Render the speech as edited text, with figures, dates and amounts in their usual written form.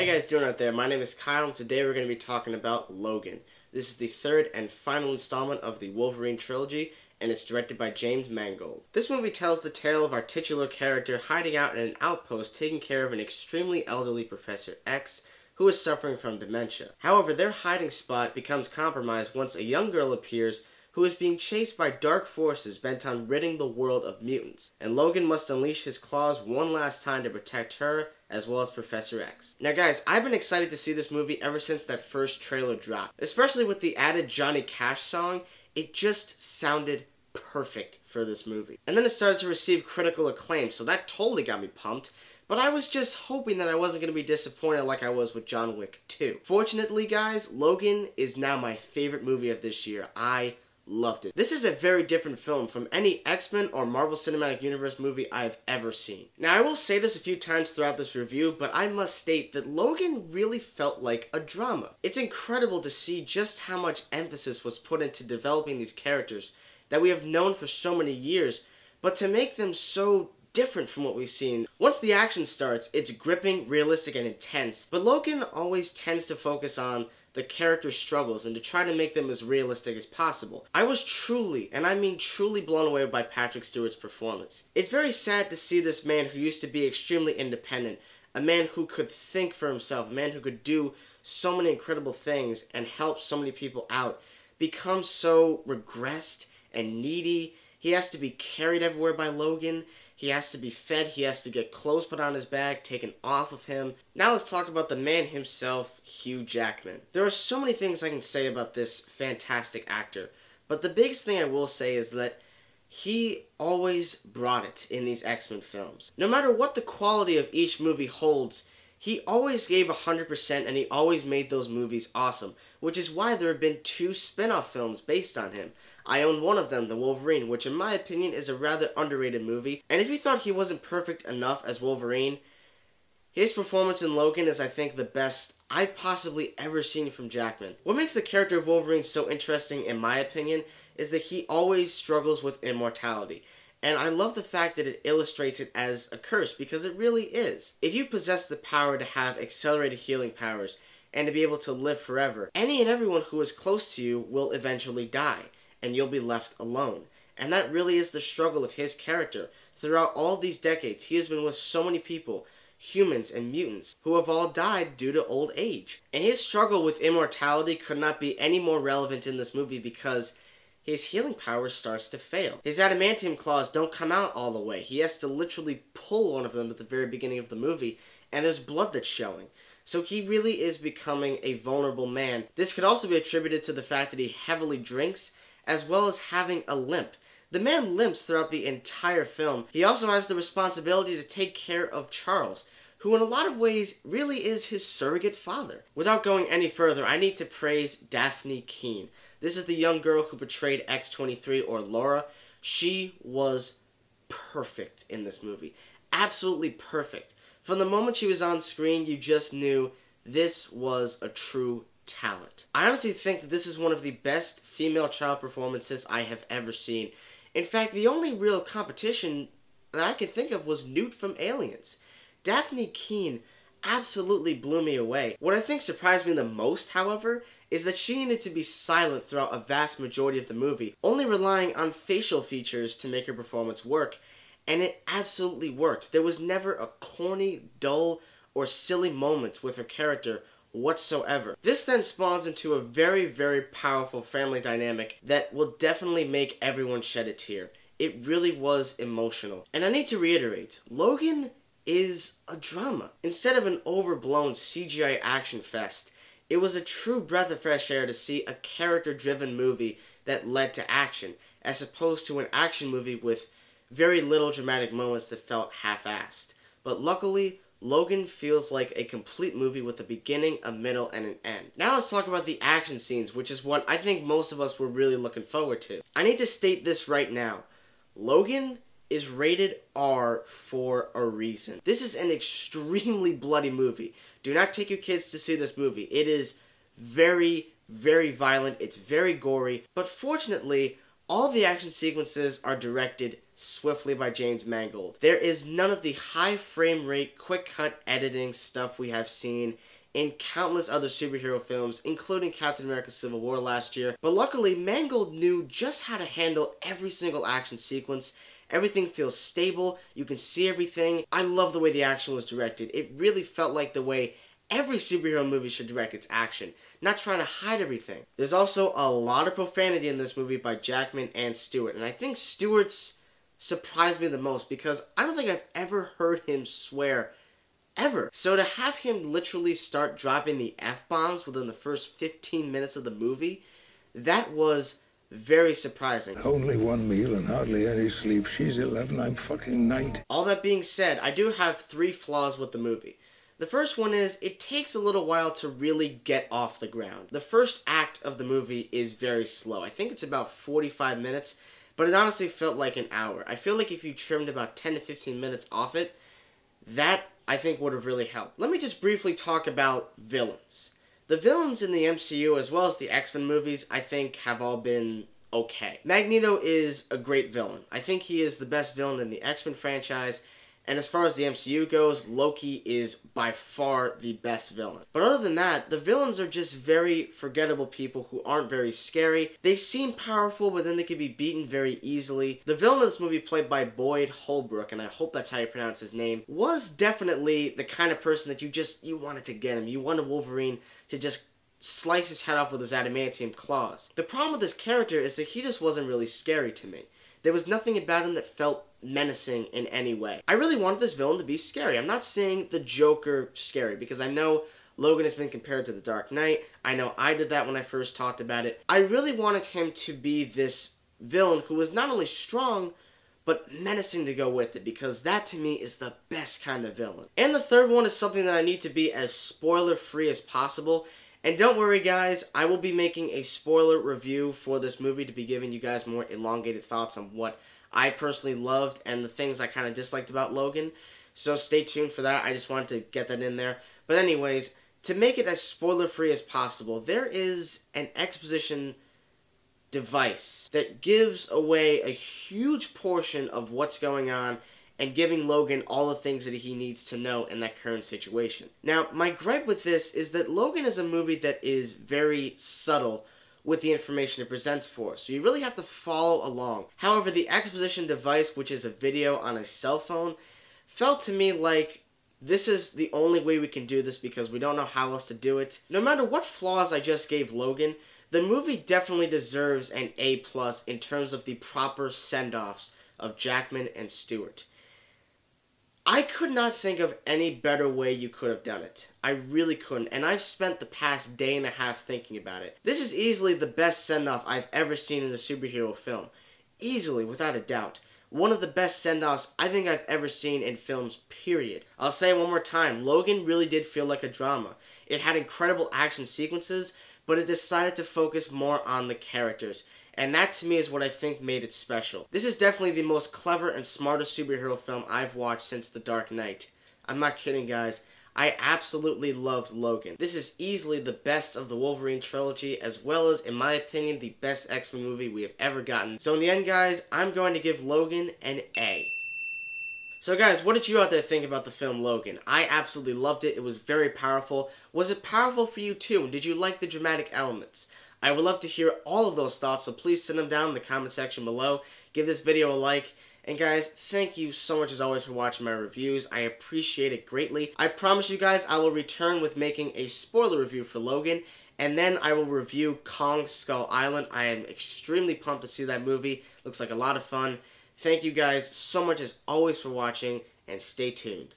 How you guys doing out there? My name is Kyle, and today we're going to be talking about Logan. This is the third and final installment of the Wolverine trilogy, and it's directed by James Mangold. This movie tells the tale of our titular character hiding out in an outpost taking care of an extremely elderly Professor X who is suffering from dementia. However, their hiding spot becomes compromised once a young girl appears who is being chased by dark forces bent on ridding the world of mutants, and Logan must unleash his claws one last time to protect her as well as Professor X. Now guys, I've been excited to see this movie ever since that first trailer dropped, especially with the added Johnny Cash song. It just sounded perfect for this movie. And then it started to receive critical acclaim, so that totally got me pumped. But I was just hoping that I wasn't going to be disappointed like I was with John Wick 2. Fortunately guys, Logan is now my favorite movie of this year. I loved it. This is a very different film from any X-Men or Marvel Cinematic Universe movie I've ever seen. Now I will say this a few times throughout this review, but I must state that Logan really felt like a drama. It's incredible to see just how much emphasis was put into developing these characters that we have known for so many years, but to make them so different from what we've seen. Once the action starts, it's gripping, realistic, and intense, but Logan always tends to focus on the character's struggles and to try to make them as realistic as possible. I was truly, and I mean truly, blown away by Patrick Stewart's performance. It's very sad to see this man who used to be extremely independent, a man who could think for himself, a man who could do so many incredible things and help so many people out, become so regressed and needy. He has to be carried everywhere by Logan. He has to be fed, he has to get clothes put on his back, taken off of him. Now let's talk about the man himself, Hugh Jackman. There are so many things I can say about this fantastic actor, but the biggest thing I will say is that he always brought it in these X-Men films. No matter what the quality of each movie holds, he always gave 100% and he always made those movies awesome, which is why there have been 2 spin-off films based on him. I own one of them, The Wolverine, which in my opinion is a rather underrated movie, and if you thought he wasn't perfect enough as Wolverine, his performance in Logan is, I think, the best I've possibly ever seen from Jackman. What makes the character of Wolverine so interesting, in my opinion, is that he always struggles with immortality. And I love the fact that it illustrates it as a curse, because it really is. If you possess the power to have accelerated healing powers and to be able to live forever, any and everyone who is close to you will eventually die, and you'll be left alone. And that really is the struggle of his character. Throughout all these decades, he has been with so many people, humans and mutants, who have all died due to old age. And his struggle with immortality could not be any more relevant in this movie because his healing power starts to fail. His adamantium claws don't come out all the way. He has to literally pull one of them at the very beginning of the movie, and there's blood that's showing. So he really is becoming a vulnerable man. This could also be attributed to the fact that he heavily drinks, as well as having a limp. The man limps throughout the entire film. He also has the responsibility to take care of Charles, who in a lot of ways really is his surrogate father. Without going any further, I need to praise Dafne Keen. This is the young girl who portrayed X-23, or Laura. She was perfect in this movie. Absolutely perfect. From the moment she was on screen, you just knew this was a true talent. I honestly think that this is one of the best female child performances I have ever seen. In fact, the only real competition that I could think of was Newt from Aliens. Dafne Keen absolutely blew me away. What I think surprised me the most, however, is that she needed to be silent throughout a vast majority of the movie, only relying on facial features to make her performance work, and it absolutely worked. There was never a corny, dull, or silly moment with her character whatsoever. This then spawns into a very, very powerful family dynamic that will definitely make everyone shed a tear. It really was emotional. And I need to reiterate, Logan is a drama. Instead of an overblown CGI action fest, it was a true breath of fresh air to see a character-driven movie that led to action, as opposed to an action movie with very little dramatic moments that felt half-assed. But luckily, Logan feels like a complete movie with a beginning, a middle, and an end. Now let's talk about the action scenes, which is what I think most of us were really looking forward to. I need to state this right now. Logan is rated R for a reason. This is an extremely bloody movie. Do not take your kids to see this movie. It is very, very violent. It's very gory. But fortunately, all the action sequences are directed swiftly by James Mangold. There is none of the high frame rate, quick cut editing stuff we have seen in countless other superhero films, including Captain America Civil War last year, but luckily Mangold knew just how to handle every single action sequence. Everything feels stable, you can see everything. I love the way the action was directed. It really felt like the way every superhero movie should direct its action, not trying to hide everything. There's also a lot of profanity in this movie by Jackman and Stewart, and I think Stewart's surprised me the most because I don't think I've ever heard him swear ever. So to have him literally start dropping the F-bombs within the first 15 minutes of the movie, that was very surprising. Only one meal and hardly any sleep. She's 11, I'm fucking 90. All that being said, I do have 3 flaws with the movie. The first one is, it takes a little while to really get off the ground. The first act of the movie is very slow. I think it's about 45 minutes, but it honestly felt like an hour. I feel like if you trimmed about 10 to 15 minutes off it, that I think would have really helped. Let me just briefly talk about villains. The villains in the MCU, as well as the X-Men movies, I think have all been okay. Magneto is a great villain. I think he is the best villain in the X-Men franchise, and as far as the MCU goes, Loki is by far the best villain. But other than that, the villains are just very forgettable people who aren't very scary. They seem powerful, but then they can be beaten very easily. The villain of this movie, played by Boyd Holbrook, and I hope that's how you pronounce his name, was definitely the kind of person that you wanted to get him. You wanted Wolverine to just slice his head off with his adamantium claws. The problem with this character is that he just wasn't really scary to me. There was nothing about him that felt menacing in any way. I really wanted this villain to be scary. I'm not saying the Joker scary, because I know Logan has been compared to the Dark Knight. I know I did that when I first talked about it. I really wanted him to be this villain who was not only strong, but menacing to go with it, because that to me is the best kind of villain. And the third one is something that I need to be as spoiler-free as possible. And don't worry guys, I will be making a spoiler review for this movie to be giving you guys more elongated thoughts on what I personally loved and the things I kind of disliked about Logan. So stay tuned for that, I just wanted to get that in there. But anyways, to make it as spoiler-free as possible, there is an exposition device that gives away a huge portion of what's going on and giving Logan all the things that he needs to know in that current situation. Now, my gripe with this is that Logan is a movie that is very subtle with the information it presents for us, so you really have to follow along. However, the exposition device, which is a video on a cell phone, felt to me like this is the only way we can do this because we don't know how else to do it. No matter what flaws I just gave Logan, the movie definitely deserves an A+ in terms of the proper send-offs of Jackman and Stewart. I could not think of any better way you could have done it. I really couldn't, and I've spent the past day and a half thinking about it. This is easily the best send-off I've ever seen in a superhero film. Easily, without a doubt. One of the best send-offs I think I've ever seen in films, period. I'll say it one more time, Logan really did feel like a drama. It had incredible action sequences, but it decided to focus more on the characters. And that to me is what I think made it special. This is definitely the most clever and smartest superhero film I've watched since The Dark Knight. I'm not kidding guys, I absolutely loved Logan. This is easily the best of the Wolverine trilogy, as well as, in my opinion, the best X-Men movie we have ever gotten. So in the end guys, I'm going to give Logan an A. So guys, what did you out there think about the film Logan? I absolutely loved it, it was very powerful. Was it powerful for you too, and did you like the dramatic elements? I would love to hear all of those thoughts, so please send them down in the comment section below. Give this video a like. And guys, thank you so much as always for watching my reviews. I appreciate it greatly. I promise you guys I will return with making a spoiler review for Logan. And then I will review Kong Skull Island. I am extremely pumped to see that movie. Looks like a lot of fun. Thank you guys so much as always for watching, and stay tuned.